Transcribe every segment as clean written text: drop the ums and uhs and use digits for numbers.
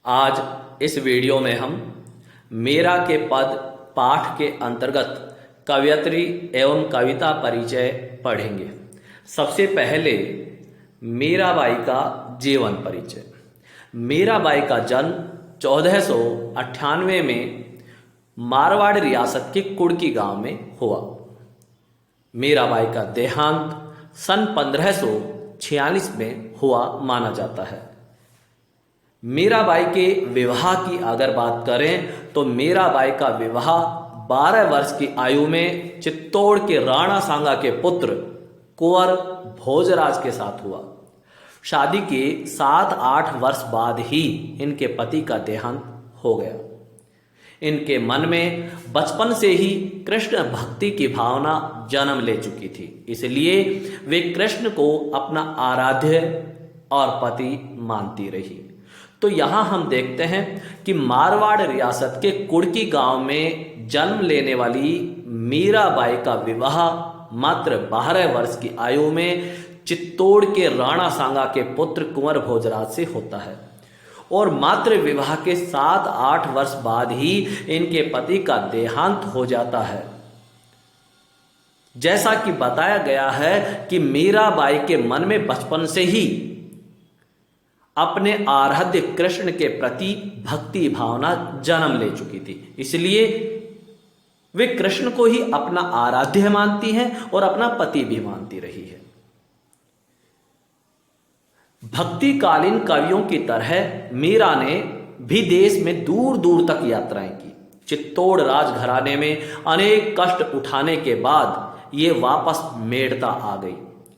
आज इस वीडियो में हम मेरा के पद पाठ के अंतर्गत कवयत्री एवं कविता परिचय पढ़ेंगे। सबसे पहले मीराबाई का जीवन परिचय। मीराबाई का जन्म 1498 में मारवाड़ रियासत के कुड़की गांव में हुआ। मीराबाई का देहांत सन 1546 में हुआ माना जाता है। मीराबाई के विवाह की अगर बात करें तो मीराबाई का विवाह 12 वर्ष की आयु में चित्तौड़ के राणा सांगा के पुत्र कुंवर भोजराज के साथ हुआ। शादी के 7-8 वर्ष बाद ही इनके पति का देहांत हो गया। इनके मन में बचपन से ही कृष्ण भक्ति की भावना जन्म ले चुकी थी, इसलिए वे कृष्ण को अपना आराध्य और पति मानती रही। तो यहां हम देखते हैं कि मारवाड़ रियासत के कुड़की गांव में जन्म लेने वाली मीराबाई का विवाह मात्र 12 वर्ष की आयु में चित्तौड़ के राणा सांगा के पुत्र कुंवर भोजराज से होता है और मात्र विवाह के 7-8 वर्ष बाद ही इनके पति का देहांत हो जाता है। जैसा कि बताया गया है कि मीराबाई के मन में बचपन से ही अपने आराध्य कृष्ण के प्रति भक्ति भावना जन्म ले चुकी थी, इसलिए वे कृष्ण को ही अपना आराध्य मानती हैं और अपना पति भी मानती रही है। भक्तिकालीन कवियों की तरह मीरा ने भी देश में दूर दूर तक यात्राएं की। चित्तौड़ राजघराने में अनेक कष्ट उठाने के बाद ये वापस मेड़ता आ गई।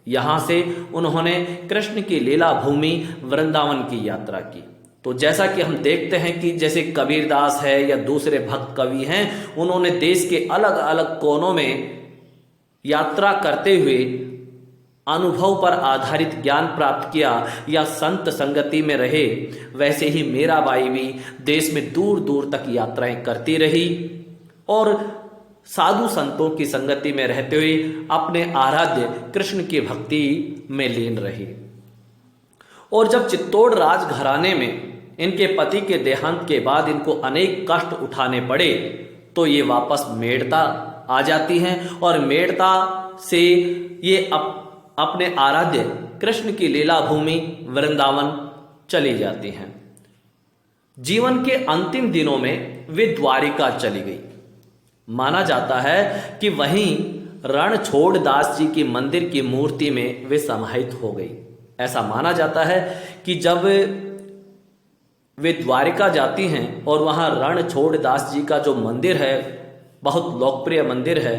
यहां से उन्होंने कृष्ण की लीला भूमि वृंदावन की यात्रा की। तो जैसा कि हम देखते हैं कि जैसे कबीरदास है या दूसरे भक्त कवि हैं, उन्होंने देश के अलग अलग कोनों में यात्रा करते हुए अनुभव पर आधारित ज्ञान प्राप्त किया या संत संगति में रहे, वैसे ही मीराबाई भी देश में दूर दूर तक यात्राएं करती रही और साधु संतों की संगति में रहते हुए अपने आराध्य कृष्ण की भक्ति में लीन रही। और जब चित्तौड़ राजघराने में इनके पति के देहांत के बाद इनको अनेक कष्ट उठाने पड़े, तो ये वापस मेड़ता आ जाती हैं और मेड़ता से ये अपने आराध्य कृष्ण की लीला भूमि वृंदावन चली जाती हैं। जीवन के अंतिम दिनों में वे द्वारिका चली गई। माना जाता है कि वहीं रणछोड़ दास जी की मंदिर की मूर्ति में वे समाहित हो गई। ऐसा माना जाता है कि जब वे द्वारिका जाती हैं और वहां रणछोड़ दास जी का जो मंदिर है, बहुत लोकप्रिय मंदिर है,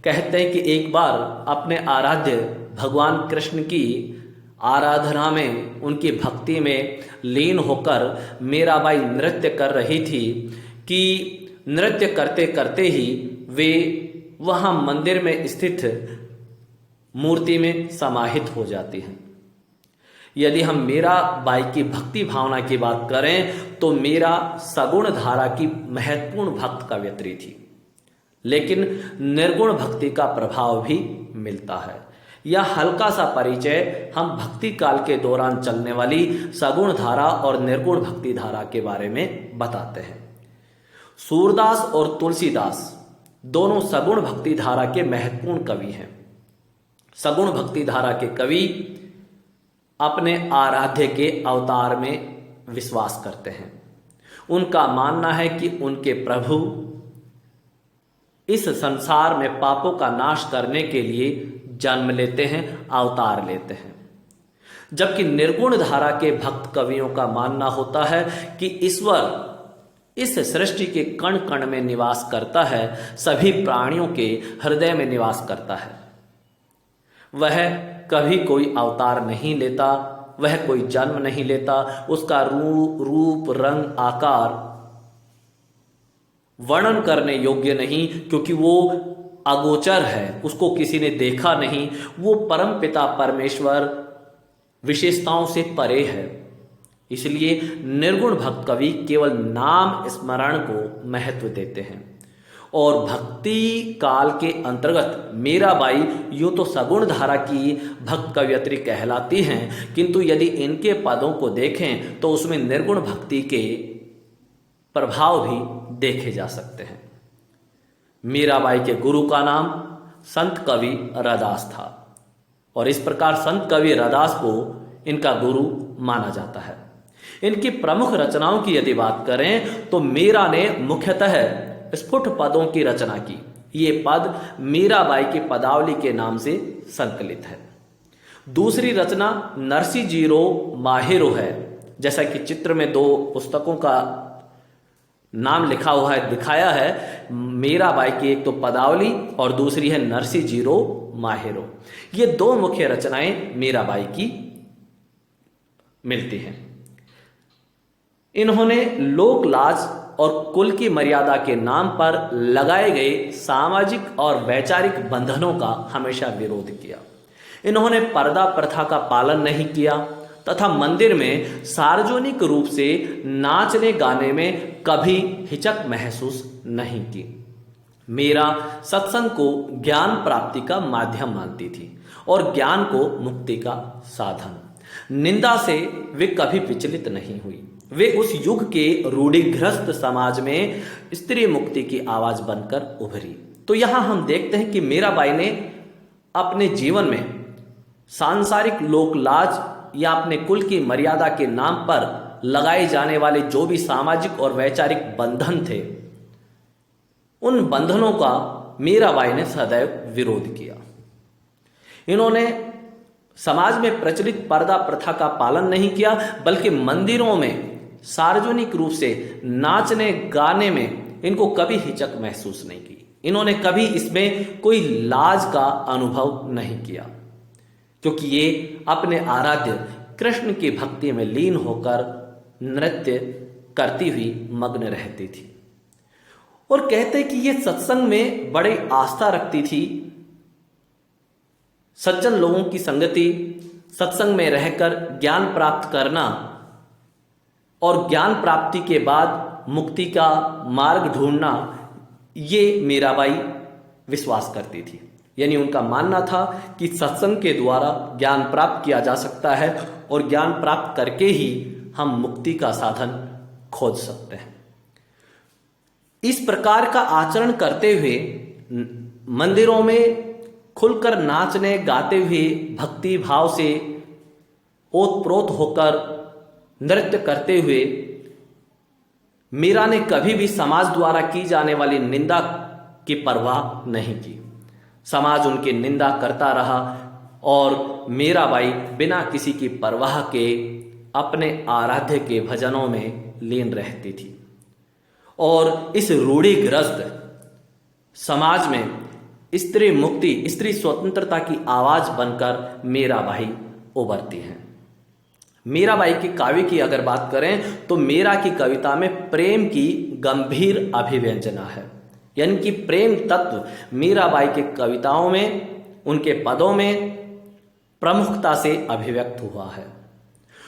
कहते हैं कि एक बार अपने आराध्य भगवान कृष्ण की आराधना में, उनकी भक्ति में लीन होकर मीराबाई नृत्य कर रही थी कि नृत्य करते करते ही वे वहां मंदिर में स्थित मूर्ति में समाहित हो जाती हैं। यदि हम मीराबाई की भक्ति भावना की बात करें तो मीरा सगुण धारा की महत्वपूर्ण भक्त कवयित्री थी, लेकिन निर्गुण भक्ति का प्रभाव भी मिलता है। यह हल्का सा परिचय हम भक्ति काल के दौरान चलने वाली सगुण धारा और निर्गुण भक्ति धारा के बारे में बताते हैं। सूरदास और तुलसीदास दोनों सगुण भक्ति धारा के महत्वपूर्ण कवि हैं। सगुण भक्ति धारा के कवि अपने आराध्य के अवतार में विश्वास करते हैं। उनका मानना है कि उनके प्रभु इस संसार में पापों का नाश करने के लिए जन्म लेते हैं, अवतार लेते हैं। जबकि निर्गुण धारा के भक्त कवियों का मानना होता है कि ईश्वर इस सृष्टि के कण कण में निवास करता है, सभी प्राणियों के हृदय में निवास करता है। वह कभी कोई अवतार नहीं लेता, वह कोई जन्म नहीं लेता, उसका रूप रंग आकार वर्णन करने योग्य नहीं, क्योंकि वो अगोचर है, उसको किसी ने देखा नहीं। वो परम पिता परमेश्वर विशेषताओं से परे है। इसलिए निर्गुण भक्त कवि केवल नाम स्मरण को महत्व देते हैं और भक्ति काल के अंतर्गत मीराबाई यूं तो सगुण धारा की भक्त कवयित्री कहलाती हैं, किंतु यदि इनके पदों को देखें तो उसमें निर्गुण भक्ति के प्रभाव भी देखे जा सकते हैं। मीराबाई के गुरु का नाम संत कवि रैदास था और इस प्रकार संत कवि रैदास को इनका गुरु माना जाता है। इनकी प्रमुख रचनाओं की यदि बात करें तो मीरा ने मुख्यतः स्फुट पदों की रचना की। ये पद मीराबाई की पदावली के नाम से संकलित है। दूसरी रचना नरसी जीरो माहिरो है। जैसा कि चित्र में दो पुस्तकों का नाम लिखा हुआ है, दिखाया है। मीराबाई की एक तो पदावली और दूसरी है नरसी जीरो माहिरो। ये दो मुख्य रचनाएं मीराबाई की मिलती हैं। इन्होंने लोक लाज और कुल की मर्यादा के नाम पर लगाए गए सामाजिक और वैचारिक बंधनों का हमेशा विरोध किया। इन्होंने पर्दा प्रथा का पालन नहीं किया तथा मंदिर में सार्वजनिक रूप से नाचने गाने में कभी हिचक महसूस नहीं की। मीरा सत्संग को ज्ञान प्राप्ति का माध्यम मानती थी और ज्ञान को मुक्ति का साधन। निंदा से वे कभी विचलित नहीं हुई। वे उस युग के रूढ़िग्रस्त समाज में स्त्री मुक्ति की आवाज बनकर उभरी। तो यहां हम देखते हैं कि मीराबाई ने अपने जीवन में सांसारिक लोक लाज या अपने कुल की मर्यादा के नाम पर लगाए जाने वाले जो भी सामाजिक और वैचारिक बंधन थे, उन बंधनों का मीराबाई ने सदैव विरोध किया। इन्होंने समाज में प्रचलित पर्दा प्रथा का पालन नहीं किया, बल्कि मंदिरों में सार्वजनिक रूप से नाचने गाने में इनको कभी हिचक महसूस नहीं की। इन्होंने कभी इसमें कोई लाज का अनुभव नहीं किया, क्योंकि ये अपने आराध्य कृष्ण की भक्ति में लीन होकर नृत्य करती हुई मग्न रहती थी। और कहते कि ये सत्संग में बड़ी आस्था रखती थी। सज्जन लोगों की संगति, सत्संग में रहकर ज्ञान प्राप्त करना और ज्ञान प्राप्ति के बाद मुक्ति का मार्ग ढूंढना, ये मीराबाई विश्वास करती थी। यानी उनका मानना था कि सत्संग के द्वारा ज्ञान प्राप्त किया जा सकता है और ज्ञान प्राप्त करके ही हम मुक्ति का साधन खोज सकते हैं। इस प्रकार का आचरण करते हुए मंदिरों में खुलकर नाचने गाते हुए भक्ति भाव से ओतप्रोत होकर नृत्य करते हुए मीरा ने कभी भी समाज द्वारा की जाने वाली निंदा की परवाह नहीं की। समाज उनकी निंदा करता रहा और मीराबाई बिना किसी की परवाह के अपने आराध्य के भजनों में लीन रहती थी। और इस रूढ़िग्रस्त समाज में स्त्री मुक्ति, स्त्री स्वतंत्रता की आवाज बनकर मीराबाई उभरती हैं। मीराबाई की काव्य की अगर बात करें तो मीरा की कविता में प्रेम की गंभीर अभिव्यंजना है। यानी कि प्रेम तत्व मीराबाई के कविताओं में, उनके पदों में प्रमुखता से अभिव्यक्त हुआ है।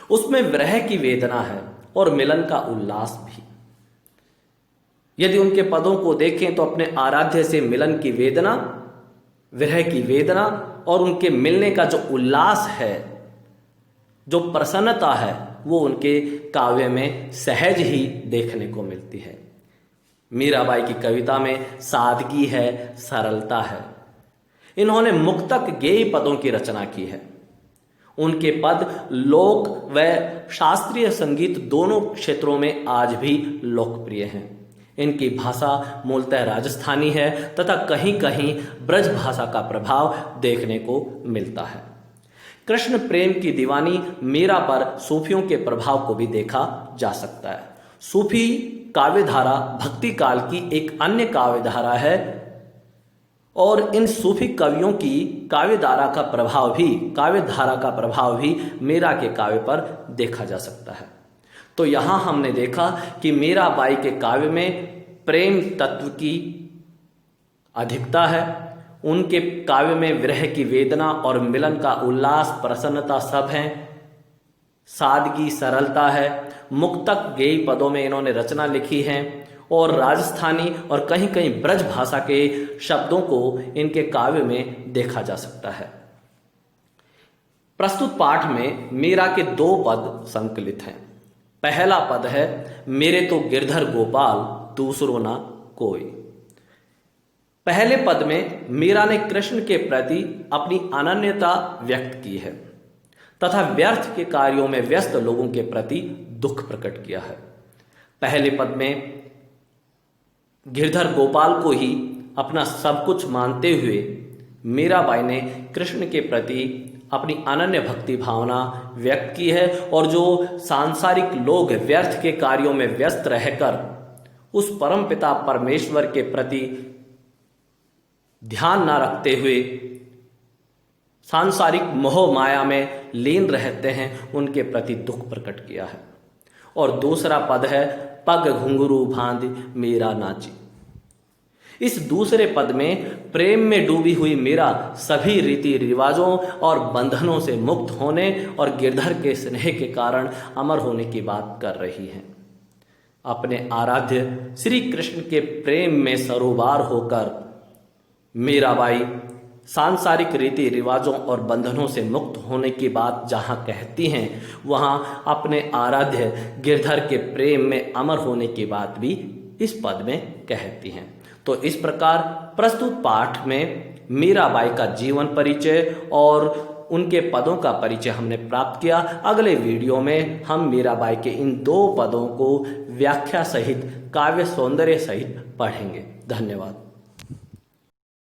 उसमें विरह की वेदना है और मिलन का उल्लास भी। यदि उनके पदों को देखें तो अपने आराध्य से मिलन की वेदना, विरह की वेदना और उनके मिलने का जो उल्लास है, जो प्रसन्नता है, वो उनके काव्य में सहज ही देखने को मिलती है। मीराबाई की कविता में सादगी है, सरलता है। इन्होंने मुक्तक गेय पदों की रचना की है। उनके पद लोक व शास्त्रीय संगीत दोनों क्षेत्रों में आज भी लोकप्रिय हैं। इनकी भाषा मूलतः राजस्थानी है तथा कहीं कहीं ब्रज भाषा का प्रभाव देखने को मिलता है। कृष्ण प्रेम की दीवानी मीरा पर सूफियों के प्रभाव को भी देखा जा सकता है। सूफी काव्यधारा भक्ति काल की एक अन्य काव्यधारा है और इन सूफी कवियों की काव्यधारा का प्रभाव भी मीरा के काव्य पर देखा जा सकता है। तो यहां हमने देखा कि मीराबाई के काव्य में प्रेम तत्व की अधिकता है। उनके काव्य में विरह की वेदना और मिलन का उल्लास, प्रसन्नता सब है। सादगी, सरलता है। मुक्तक गेय पदों में इन्होंने रचना लिखी है और राजस्थानी और कहीं कहीं ब्रज भाषा के शब्दों को इनके काव्य में देखा जा सकता है। प्रस्तुत पाठ में मीरा के 2 पद संकलित हैं। पहला पद है, मेरे तो गिरधर गोपाल दूसरो ना कोई। पहले पद में मीरा ने कृष्ण के प्रति अपनी अनन्यता व्यक्त की है तथा व्यर्थ के कार्यों में व्यस्त लोगों के प्रति दुख प्रकट किया है। पहले पद में गिरधर गोपाल को ही अपना सब कुछ मानते हुए मीराबाई ने कृष्ण के प्रति अपनी अनन्य भक्ति भावना व्यक्त की है, और जो सांसारिक लोग व्यर्थ के कार्यों में व्यस्त रहकर उस परमपिता परमेश्वर के प्रति ध्यान ना रखते हुए सांसारिक मोह माया में लीन रहते हैं, उनके प्रति दुख प्रकट किया है। और दूसरा पद है, पग घुंघरू भांति मीरा नाची। इस दूसरे पद में प्रेम में डूबी हुई मीरा सभी रीति रिवाजों और बंधनों से मुक्त होने और गिरधर के स्नेह के कारण अमर होने की बात कर रही हैं। अपने आराध्य श्री कृष्ण के प्रेम में सरोबार होकर मीराबाई सांसारिक रीति रिवाजों और बंधनों से मुक्त होने की बात जहां कहती हैं, वहां अपने आराध्य गिरधर के प्रेम में अमर होने की बात भी इस पद में कहती हैं। तो इस प्रकार प्रस्तुत पाठ में मीराबाई का जीवन परिचय और उनके पदों का परिचय हमने प्राप्त किया। अगले वीडियो में हम मीराबाई के इन 2 पदों को व्याख्या सहित काव्य सौंदर्य सहित पढ़ेंगे। धन्यवाद।